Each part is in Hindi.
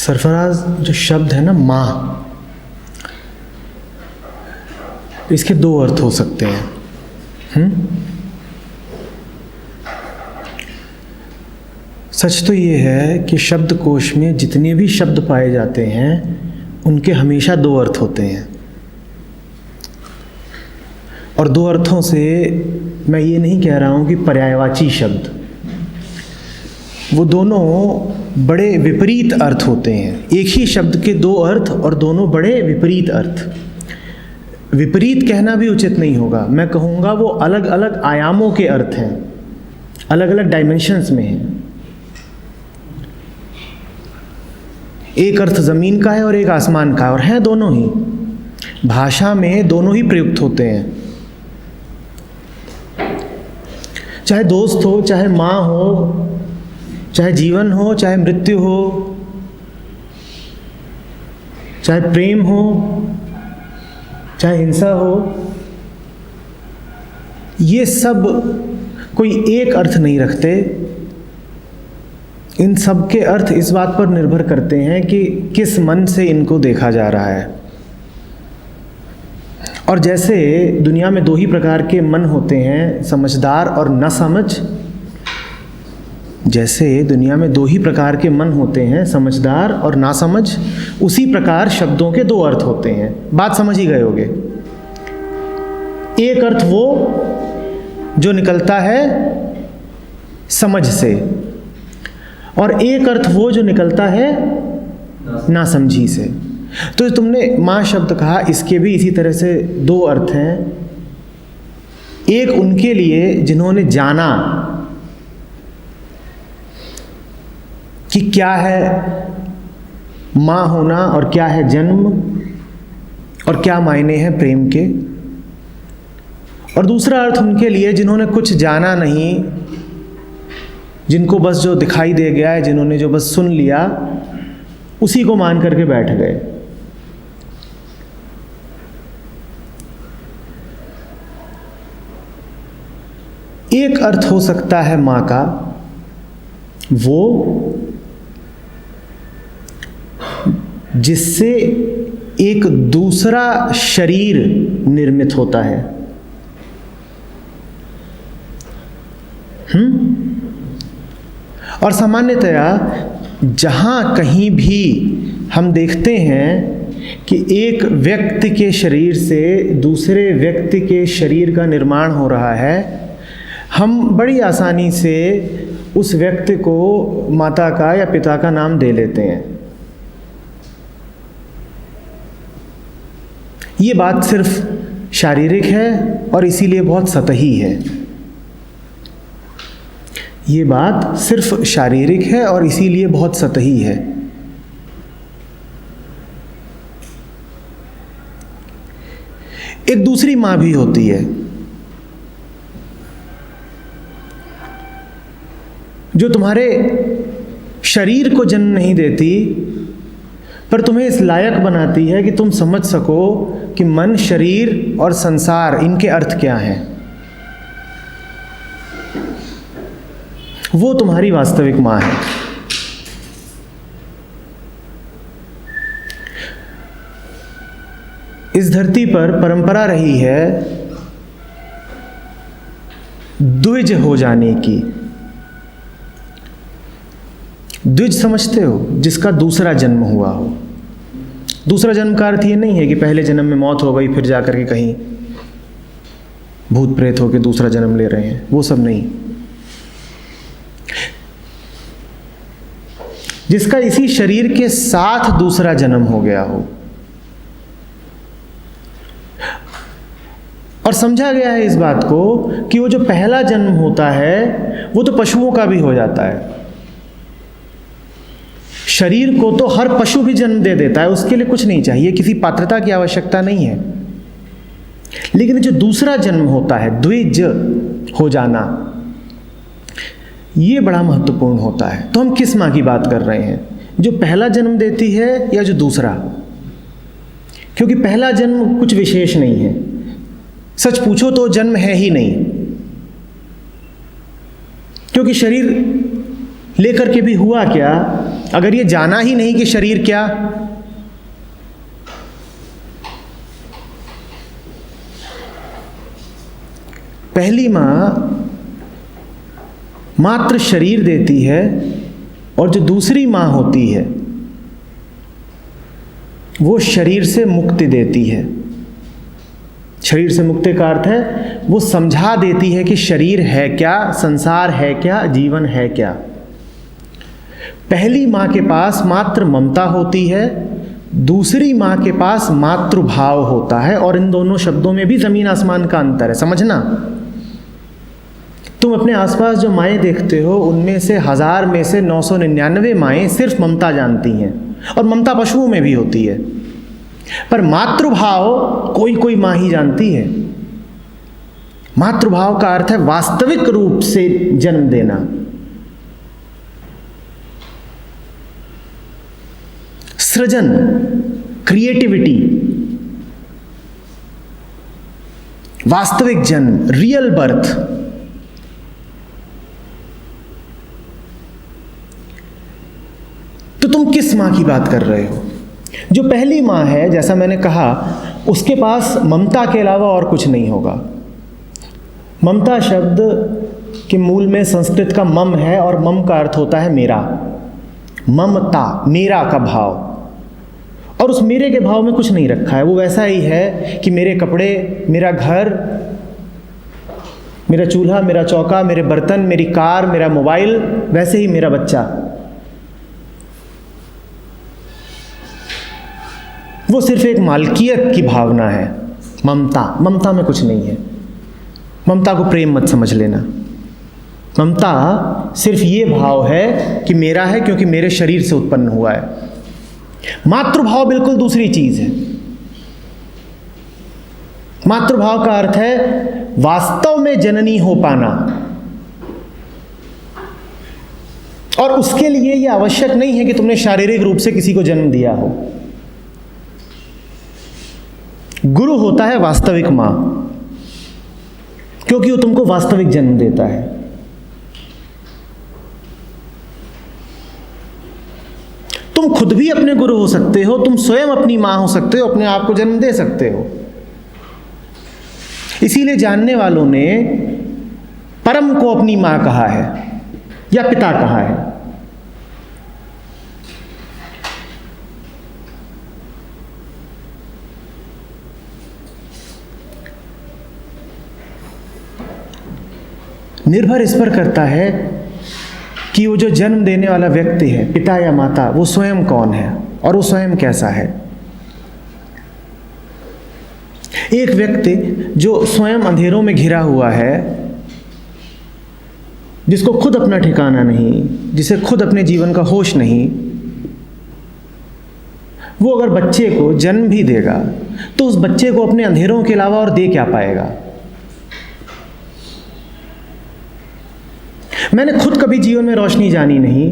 सरफराज, जो शब्द है ना माँ, इसके दो अर्थ हो सकते हैं। सच तो ये है कि शब्दकोश में जितने भी शब्द पाए जाते हैं उनके हमेशा दो अर्थ होते हैं, और दो अर्थों से मैं ये नहीं कह रहा हूँ कि पर्यायवाची शब्द, वो दोनों बड़े विपरीत अर्थ होते हैं। एक ही शब्द के दो अर्थ और दोनों बड़े विपरीत अर्थ। विपरीत कहना भी उचित नहीं होगा, मैं कहूँगा वो अलग अलग आयामों के अर्थ हैं, अलग अलग डायमेंशंस में हैं। एक अर्थ ज़मीन का है और एक आसमान का है, और हैं दोनों ही। भाषा में दोनों ही प्रयुक्त होते हैं, चाहे दोस्त हो, चाहे माँ हो, चाहे जीवन हो, चाहे मृत्यु हो, चाहे प्रेम हो, चाहे हिंसा हो। ये सब कोई एक अर्थ नहीं रखते। इन सब के अर्थ इस बात पर निर्भर करते हैं कि किस मन से इनको देखा जा रहा है। और जैसे दुनिया में दो ही प्रकार के मन होते हैं, समझदार और नासमझ, जैसे दुनिया में दो ही प्रकार के मन होते हैं, समझदार और नासमझ, उसी प्रकार शब्दों के दो अर्थ होते हैं। बात समझ ही गए होगे। एक अर्थ वो जो निकलता है समझ से, और एक अर्थ वो जो निकलता है नासमझी से। तो तुमने माँ शब्द कहा, इसके भी इसी तरह से दो अर्थ हैं। एक उनके लिए जिन्होंने जाना कि क्या है माँ होना और क्या है जन्म और क्या मायने हैं प्रेम के, और दूसरा अर्थ उनके लिए जिन्होंने कुछ जाना नहीं, जिनको बस जो दिखाई दे गया है, जिन्होंने जो बस सुन लिया, उसी को मान करके बैठ गए। एक अर्थ हो सकता है माँ का, वो जिससे एक दूसरा शरीर निर्मित होता है। और सामान्यतया जहाँ कहीं भी हम देखते हैं कि एक व्यक्ति के शरीर से दूसरे व्यक्ति के शरीर का निर्माण हो रहा है, हम बड़ी आसानी से उस व्यक्ति को माता का या पिता का नाम दे लेते हैं। ये बात सिर्फ शारीरिक है और इसीलिए बहुत सतही है। ये बात सिर्फ शारीरिक है और इसीलिए बहुत सतही है। एक दूसरी माँ भी होती है जो तुम्हारे शरीर को जन्म नहीं देती, पर तुम्हें इस लायक बनाती है कि तुम समझ सको कि मन, शरीर और संसार, इनके अर्थ क्या हैं। वो तुम्हारी वास्तविक माँ है। इस धरती पर परंपरा रही है द्विज हो जाने की। द्विज समझते हो? जिसका दूसरा जन्म हुआ हो। दूसरा जन्म का अर्थ ये नहीं है कि पहले जन्म में मौत हो गई फिर जाकर के कहीं भूत प्रेत होकर दूसरा जन्म ले रहे हैं, वो सब नहीं। जिसका इसी शरीर के साथ दूसरा जन्म हो गया हो। और समझा गया है इस बात को कि वो जो पहला जन्म होता है वो तो पशुओं का भी हो जाता है। शरीर को तो हर पशु भी जन्म दे देता है, उसके लिए कुछ नहीं चाहिए, किसी पात्रता की आवश्यकता नहीं है। लेकिन जो दूसरा जन्म होता है, द्विज हो जाना, ये बड़ा महत्वपूर्ण होता है। तो हम किस माँ की बात कर रहे हैं? जो पहला जन्म देती है या जो दूसरा? क्योंकि पहला जन्म कुछ विशेष नहीं है। सच पूछो तो जन्म है ही नहीं, क्योंकि शरीर लेकर के भी हुआ क्या अगर ये जाना ही नहीं कि शरीर क्या, पहली मां मात्र शरीर देती है और जो दूसरी मां होती है वो शरीर से मुक्ति देती है। शरीर से मुक्ति का अर्थ है वो समझा देती है कि शरीर है क्या, संसार है क्या, जीवन है क्या। पहली मां के पास मात्र ममता होती है, दूसरी मां के पास मातृभाव होता है, और इन दोनों शब्दों में भी जमीन आसमान का अंतर है, समझना। तुम अपने आसपास जो माएँ देखते हो उनमें से 1000 में से 999 माएँ सिर्फ ममता जानती हैं, और ममता पशुओं में भी होती है, पर मातृभाव कोई कोई माँ ही जानती है। मातृभाव का अर्थ है वास्तविक रूप से जन्म देना, सृजन, क्रिएटिविटी, वास्तविक जन्म, रियल बर्थ। तो तुम किस मां की बात कर रहे हो? जो पहली मां है, जैसा मैंने कहा, उसके पास ममता के अलावा और कुछ नहीं होगा। ममता शब्द के मूल में संस्कृत का मम है, और मम का अर्थ होता है मेरा। ममता, मेरा का भाव, और उस मेरे के भाव में कुछ नहीं रखा है। वो वैसा ही है कि मेरे कपड़े, मेरा घर, मेरा चूल्हा, मेरा चौका, मेरे बर्तन, मेरी कार, मेरा मोबाइल, वैसे ही मेरा बच्चा। वो सिर्फ एक मालकियत की भावना है। ममता में कुछ नहीं है। ममता को प्रेम मत समझ लेना। ममता सिर्फ ये भाव है कि मेरा है क्योंकि मेरे शरीर से उत्पन्न हुआ है। मातृभाव बिल्कुल दूसरी चीज है। मातृभाव का अर्थ है वास्तव में जननी हो पाना, और उसके लिए यह आवश्यक नहीं है कि तुमने शारीरिक रूप से किसी को जन्म दिया हो। गुरु होता है वास्तविक मां, क्योंकि वो तुमको वास्तविक जन्म देता है। तुम खुद भी अपने गुरु हो सकते हो, तुम स्वयं अपनी मां हो सकते हो, अपने आप को जन्म दे सकते हो। इसीलिए जानने वालों ने परम को अपनी मां कहा है या पिता कहा है। निर्भर इस पर करता है कि वो जो जन्म देने वाला व्यक्ति है, पिता या माता, वो स्वयं कौन है और वो स्वयं कैसा है। एक व्यक्ति जो स्वयं अंधेरों में घिरा हुआ है, जिसको खुद अपना ठिकाना नहीं, जिसे खुद अपने जीवन का होश नहीं, वो अगर बच्चे को जन्म भी देगा तो उस बच्चे को अपने अंधेरों के अलावा और दे क्या पाएगा। मैंने खुद कभी जीवन में रोशनी जानी नहीं,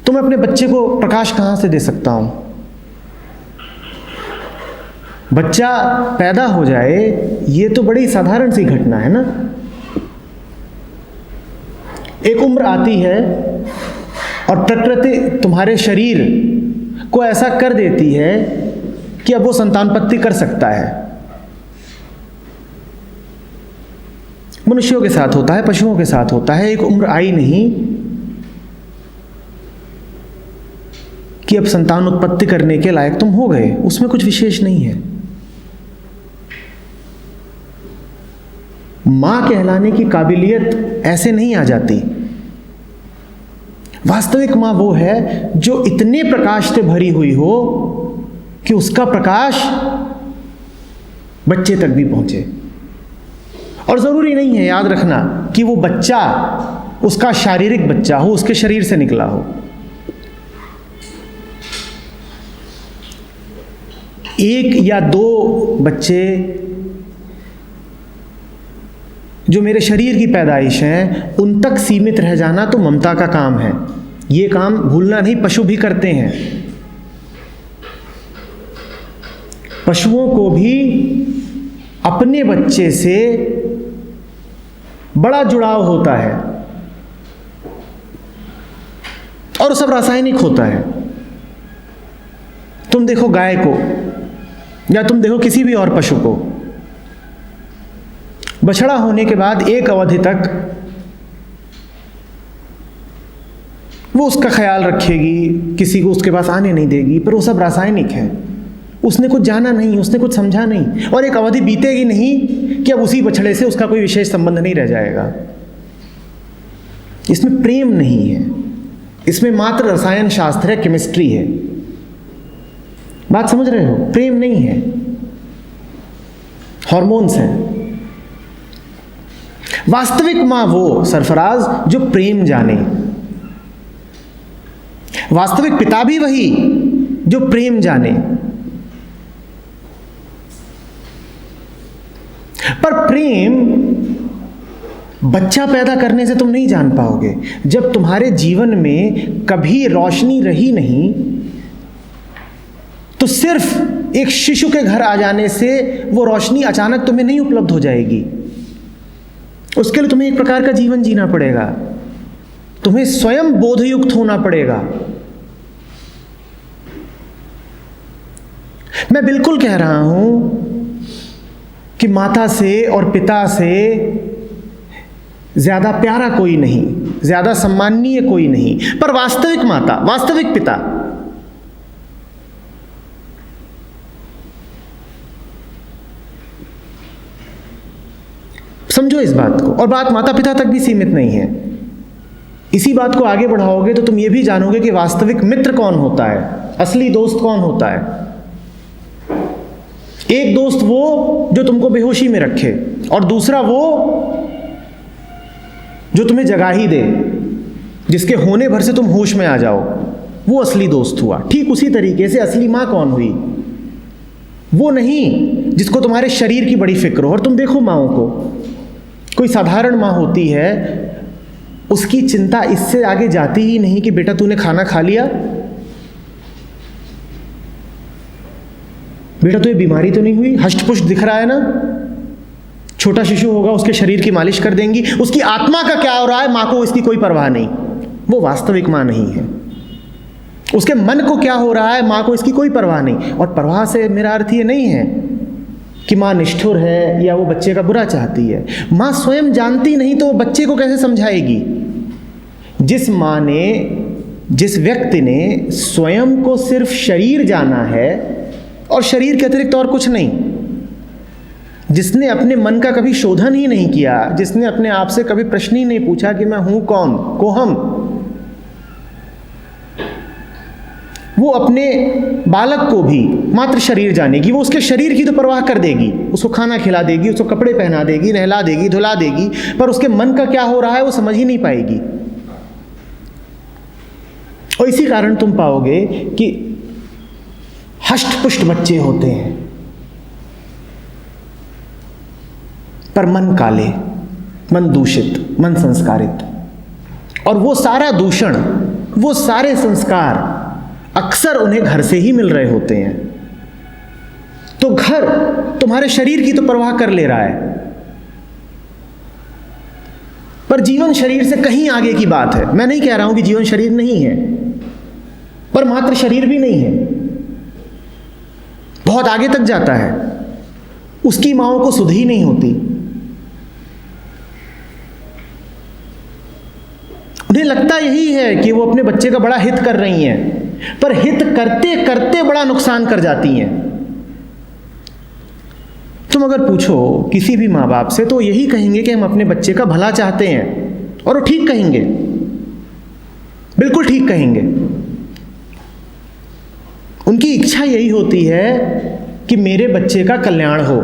तो मैं अपने बच्चे को प्रकाश कहां से दे सकता हूं। बच्चा पैदा हो जाए, ये तो बड़ी साधारण सी घटना है ना। एक उम्र आती है और प्रकृति तुम्हारे शरीर को ऐसा कर देती है कि अब वो संतानपत्ति कर सकता है। मनुष्यों के साथ होता है, पशुओं के साथ होता है। एक उम्र आई नहीं कि अब संतान उत्पत्ति करने के लायक तुम हो गए, उसमें कुछ विशेष नहीं है। मां कहलाने की काबिलियत ऐसे नहीं आ जाती। वास्तविक मां वो है जो इतने प्रकाश से भरी हुई हो कि उसका प्रकाश बच्चे तक भी पहुंचे। और जरूरी नहीं है, याद रखना, कि वो बच्चा उसका शारीरिक बच्चा हो, उसके शरीर से निकला हो। एक या दो बच्चे जो मेरे शरीर की पैदाइश हैं, उन तक सीमित रह जाना तो ममता का काम है। ये काम भूलना नहीं, पशु भी करते हैं। पशुओं को भी अपने बच्चे से बड़ा जुड़ाव होता है, और वो सब रासायनिक होता है। तुम देखो गाय को या तुम देखो किसी भी और पशु को, बछड़ा होने के बाद एक अवधि तक वो उसका ख्याल रखेगी, किसी को उसके पास आने नहीं देगी, पर वो सब रासायनिक है। उसने कुछ जाना नहीं, उसने कुछ समझा नहीं, और एक अवधि बीतेगी नहीं कि अब उसी बछड़े से उसका कोई विशेष संबंध नहीं रह जाएगा। इसमें प्रेम नहीं है, इसमें मात्र रसायन शास्त्र है, केमिस्ट्री है। बात समझ रहे हो? प्रेम नहीं है, हॉर्मोन्स हैं। वास्तविक मां वो सरफराज जो प्रेम जाने, वास्तविक पिता भी वही जो प्रेम जाने। पर प्रेम बच्चा पैदा करने से तुम नहीं जान पाओगे। जब तुम्हारे जीवन में कभी रोशनी रही नहीं, तो सिर्फ एक शिशु के घर आ जाने से वो रोशनी अचानक तुम्हें नहीं उपलब्ध हो जाएगी। उसके लिए तुम्हें एक प्रकार का जीवन जीना पड़ेगा, तुम्हें स्वयं बोधयुक्त होना पड़ेगा। मैं बिल्कुल कह रहा हूं कि माता से और पिता से ज्यादा प्यारा कोई नहीं, ज्यादा सम्माननीय कोई नहीं, पर वास्तविक माता, वास्तविक पिता, समझो इस बात को। और बात माता पिता तक भी सीमित नहीं है। इसी बात को आगे बढ़ाओगे तो तुम ये भी जानोगे कि वास्तविक मित्र कौन होता है, असली दोस्त कौन होता है। एक दोस्त वो जो तुमको बेहोशी में रखे, और दूसरा वो जो तुम्हें जगा ही दे, जिसके होने भर से तुम होश में आ जाओ, वो असली दोस्त हुआ। ठीक उसी तरीके से असली मां कौन हुई? वो नहीं जिसको तुम्हारे शरीर की बड़ी फिक्र हो। और तुम देखो माओं को, कोई साधारण मां होती है, उसकी चिंता इससे आगे जाती ही नहीं कि बेटा तूने खाना खा लिया, बेटा तुझे बीमारी तो नहीं हुई, हष्ट पुष्ट दिख रहा है ना। छोटा शिशु होगा, उसके शरीर की मालिश कर देंगी। उसकी आत्मा का क्या हो रहा है, मां को इसकी कोई परवाह नहीं। वो वास्तविक मां नहीं है। उसके मन को क्या हो रहा है, मां को इसकी कोई परवाह नहीं। और परवाह से मेरा अर्थ ये नहीं है कि मां निष्ठुर है या वो बच्चे का बुरा चाहती है। मां स्वयं जानती नहीं तो वो बच्चे को कैसे समझाएगी? जिस मां ने, जिस व्यक्ति ने स्वयं को सिर्फ शरीर जाना है और शरीर के अतिरिक्त और कुछ नहीं, जिसने अपने मन का कभी शोधन ही नहीं किया, जिसने अपने आप से कभी प्रश्न ही नहीं पूछा कि मैं हूं कौन, कोहम, वो अपने बालक को भी मात्र शरीर जानेगी। वो उसके शरीर की तो परवाह कर देगी, उसको खाना खिला देगी, उसको कपड़े पहना देगी, नहला देगी, धुला देगी, पर उसके मन का क्या हो रहा है वो समझ ही नहीं पाएगी। और इसी कारण तुम पाओगे कि हष्ट पुष्ट बच्चे होते हैं पर मन काले, मन दूषित, मन संस्कारित। और वो सारा दूषण, वो सारे संस्कार अक्सर उन्हें घर से ही मिल रहे होते हैं। तो घर तुम्हारे शरीर की तो परवाह कर ले रहा है, पर जीवन शरीर से कहीं आगे की बात है। मैं नहीं कह रहा हूं कि जीवन शरीर नहीं है, पर मात्र शरीर भी नहीं है, बहुत आगे तक जाता है। उसकी मांओं को सुध ही नहीं होती। उन्हें लगता यही है कि वो अपने बच्चे का बड़ा हित कर रही हैं, पर हित करते करते बड़ा नुकसान कर जाती हैं। तुम अगर पूछो किसी भी माँ बाप से तो यही कहेंगे कि हम अपने बच्चे का भला चाहते हैं, और वो ठीक कहेंगे, बिल्कुल ठीक कहेंगे। उनकी इच्छा यही होती है कि मेरे बच्चे का कल्याण हो।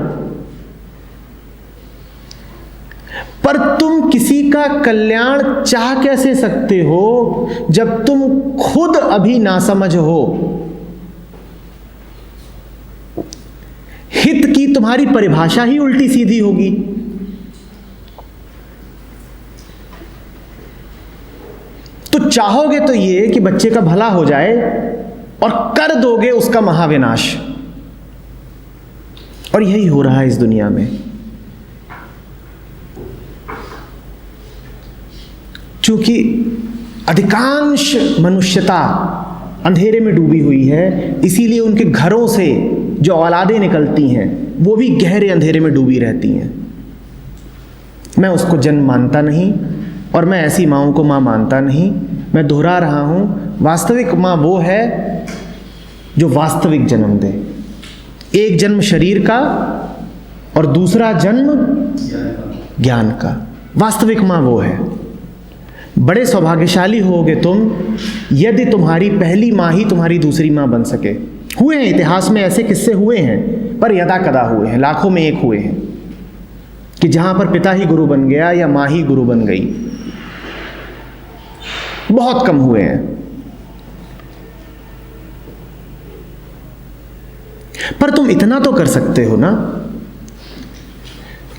पर तुम किसी का कल्याण चाह कैसे सकते हो जब तुम खुद अभी नासमझ हो? हित की तुम्हारी परिभाषा ही उल्टी सीधी होगी। तो चाहोगे तो ये कि बच्चे का भला हो जाए और कर दोगे उसका महाविनाश। और यही हो रहा है इस दुनिया में। क्योंकि अधिकांश मनुष्यता अंधेरे में डूबी हुई है, इसीलिए उनके घरों से जो औलादें निकलती हैं वो भी गहरे अंधेरे में डूबी रहती हैं। मैं उसको जन्म मानता नहीं और मैं ऐसी माँओं को माँ मानता नहीं। मैं दोहरा रहा हूँ, वास्तविक माँ वो है जो वास्तविक जन्म दे। एक जन्म शरीर का और दूसरा जन्म ज्ञान का। वास्तविक माँ वो है। बड़े सौभाग्यशाली होगे तुम यदि तुम्हारी पहली माँ ही तुम्हारी दूसरी माँ बन सके। हुए हैं इतिहास में ऐसे किस्से हुए हैं, पर यदा कदा हुए हैं, लाखों में एक हुए हैं कि जहाँ पर पिता ही गुरु बन गया या माँ ही गुरु बन गई। बहुत कम हुए हैं। पर तुम इतना तो कर सकते हो ना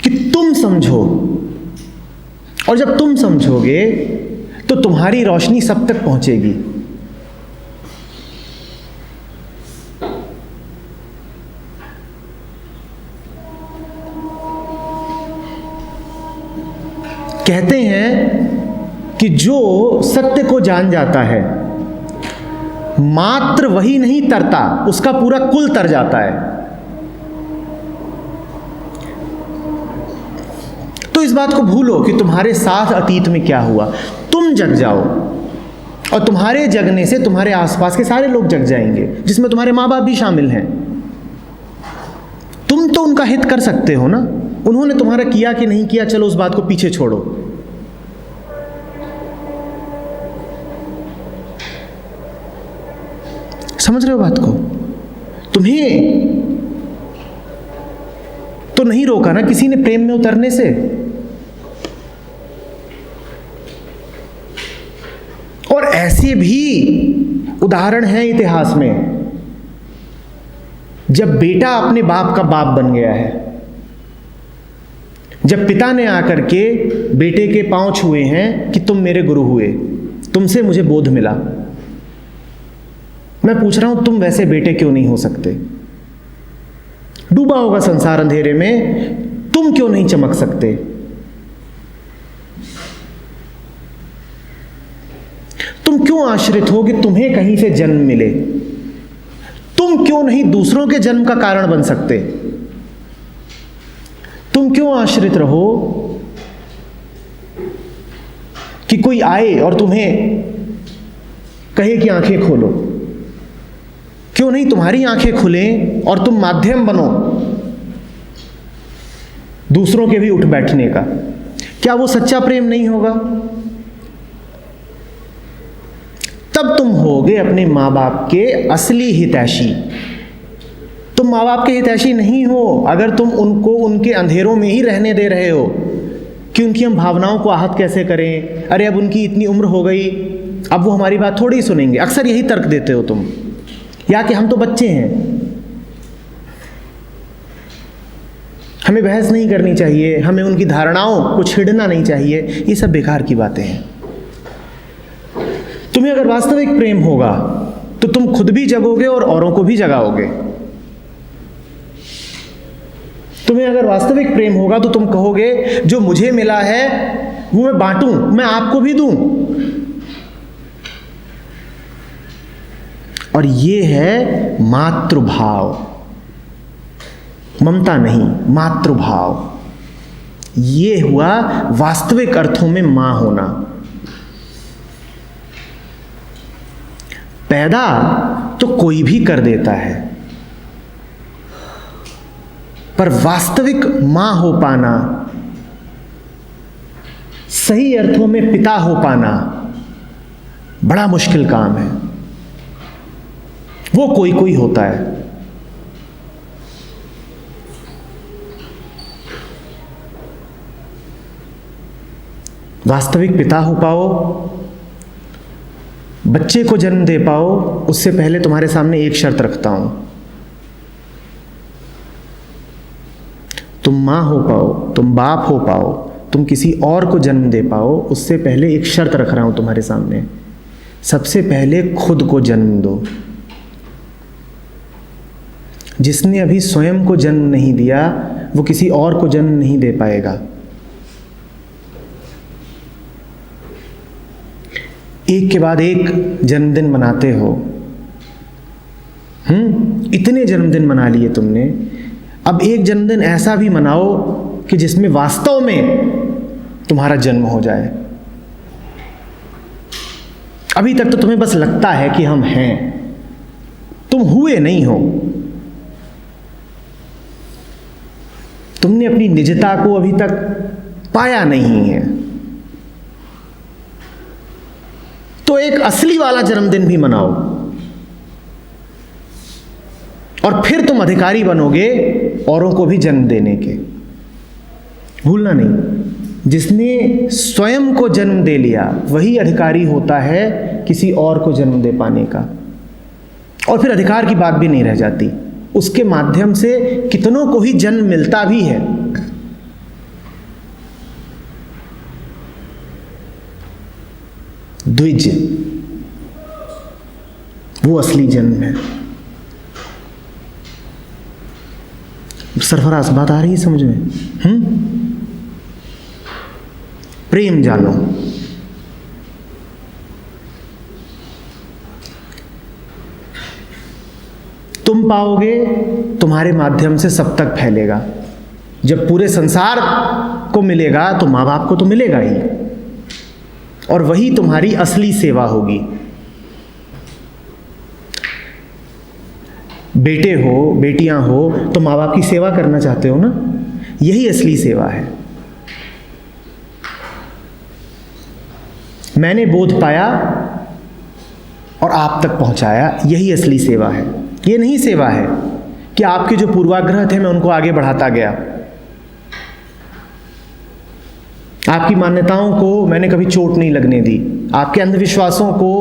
कि तुम समझो, और जब तुम समझोगे तो तुम्हारी रोशनी सब तक पहुंचेगी। कहते हैं कि जो सत्य को जान जाता है मात्र वही नहीं तरता, उसका पूरा कुल तर जाता है। तो इस बात को भूलो कि तुम्हारे साथ अतीत में क्या हुआ। तुम जग जाओ और तुम्हारे जगने से तुम्हारे आसपास के सारे लोग जग जाएंगे, जिसमें तुम्हारे माँ बाप भी शामिल हैं। तुम तो उनका हित कर सकते हो ना। उन्होंने तुम्हारा किया कि नहीं किया, चलो उस बात को पीछे छोड़ो। समझ रहे हो बात को? तुम्हें तो नहीं रोका ना किसी ने प्रेम में उतरने से। और ऐसे भी उदाहरण हैं इतिहास में, जब बेटा अपने बाप का बाप बन गया है, जब पिता ने आकर के बेटे के पांव छुए हैं कि तुम मेरे गुरु हुए, तुमसे मुझे बोध मिला। मैं पूछ रहा हूं तुम वैसे बेटे क्यों नहीं हो सकते? डूबा होगा संसार अंधेरे में, तुम क्यों नहीं चमक सकते? तुम क्यों आश्रित हो कि तुम्हें कहीं से जन्म मिले? तुम क्यों नहीं दूसरों के जन्म का कारण बन सकते? तुम क्यों आश्रित रहो कि कोई आए और तुम्हें कहे कि आंखें खोलो? क्यों नहीं तुम्हारी आंखें खुलें और तुम माध्यम बनो दूसरों के भी उठ बैठने का? क्या वो सच्चा प्रेम नहीं होगा? तब तुम होगे अपने माँ बाप के असली हितैषी। तुम माँ बाप के हितैषी नहीं हो अगर तुम उनको उनके अंधेरों में ही रहने दे रहे हो कि उनकी हम भावनाओं को आहत कैसे करें। अरे अब उनकी इतनी उम्र हो गई, अब वो हमारी बात थोड़ी सुनेंगे। अक्सर यही तर्क देते हो तुम, या कि हम तो बच्चे हैं, हमें बहस नहीं करनी चाहिए, हमें उनकी धारणाओं को छेड़ना नहीं चाहिए। ये सब बेकार की बातें हैं। तुम्हें अगर वास्तविक प्रेम होगा तो तुम खुद भी जगोगे और औरों को भी जगाओगे। तुम्हें अगर वास्तविक प्रेम होगा तो तुम कहोगे जो मुझे मिला है वो मैं बांटूं, मैं आपको भी दूं। और ये है मातृभाव, ममता नहीं, मातृभाव। ये हुआ वास्तविक अर्थों में मां होना। पैदा तो कोई भी कर देता है, पर वास्तविक मां हो पाना, सही अर्थों में पिता हो पाना बड़ा मुश्किल काम है। वो कोई कोई होता है। वास्तविक पिता हो पाओ, बच्चे को जन्म दे पाओ, उससे पहले तुम्हारे सामने एक शर्त रखता हूं। तुम मां हो पाओ, तुम बाप हो पाओ, तुम किसी और को जन्म दे पाओ, उससे पहले एक शर्त रख रहा हूं तुम्हारे सामने। सबसे पहले खुद को जन्म दो। जिसने अभी स्वयं को जन्म नहीं दिया वो किसी और को जन्म नहीं दे पाएगा। एक के बाद एक जन्मदिन मनाते हो। इतने जन्मदिन मना लिए तुमने, अब एक जन्मदिन ऐसा भी मनाओ कि जिसमें वास्तव में तुम्हारा जन्म हो जाए। अभी तक तो तुम्हें बस लगता है कि हम हैं, तुम हुए नहीं हो। तुमने अपनी निजता को अभी तक पाया नहीं है। तो एक असली वाला जन्मदिन भी मनाओ और फिर तुम अधिकारी बनोगे औरों को भी जन्म देने के। भूलना नहीं, जिसने स्वयं को जन्म दे लिया वही अधिकारी होता है किसी और को जन्म दे पाने का। और फिर अधिकार की बात भी नहीं रह जाती, उसके माध्यम से कितनों को ही जन्म मिलता भी है। द्विज, वो असली जन्म है। सरफराज, बात आ रही है समझ में? प्रेम जानो। तुम पाओगे, तुम्हारे माध्यम से सब तक फैलेगा। जब पूरे संसार को मिलेगा तो माँ बाप को तो मिलेगा ही, और वही तुम्हारी असली सेवा होगी। बेटे हो, बेटियां हो, तो माँ बाप की सेवा करना चाहते हो ना, यही असली सेवा है। मैंने बोध पाया और आप तक पहुंचाया, यही असली सेवा है। ये नहीं सेवा है कि आपके जो पूर्वाग्रह थे मैं उनको आगे बढ़ाता गया, आपकी मान्यताओं को मैंने कभी चोट नहीं लगने दी, आपके अंधविश्वासों को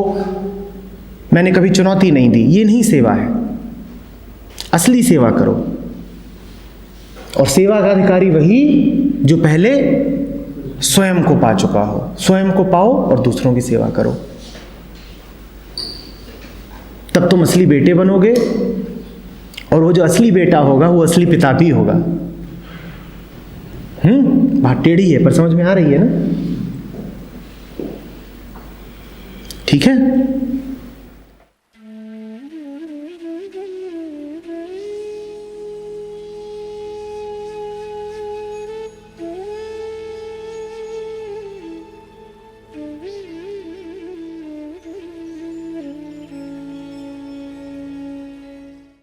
मैंने कभी चुनौती नहीं दी। ये नहीं सेवा है। असली सेवा करो, और सेवा का अधिकारी वही जो पहले स्वयं को पा चुका हो। स्वयं को पाओ और दूसरों की सेवा करो, तब तुम असली बेटे बनोगे, और वो जो असली बेटा होगा वो असली पिता भी होगा। बात टेढ़ी है पर समझ में आ रही है ना? ठीक है।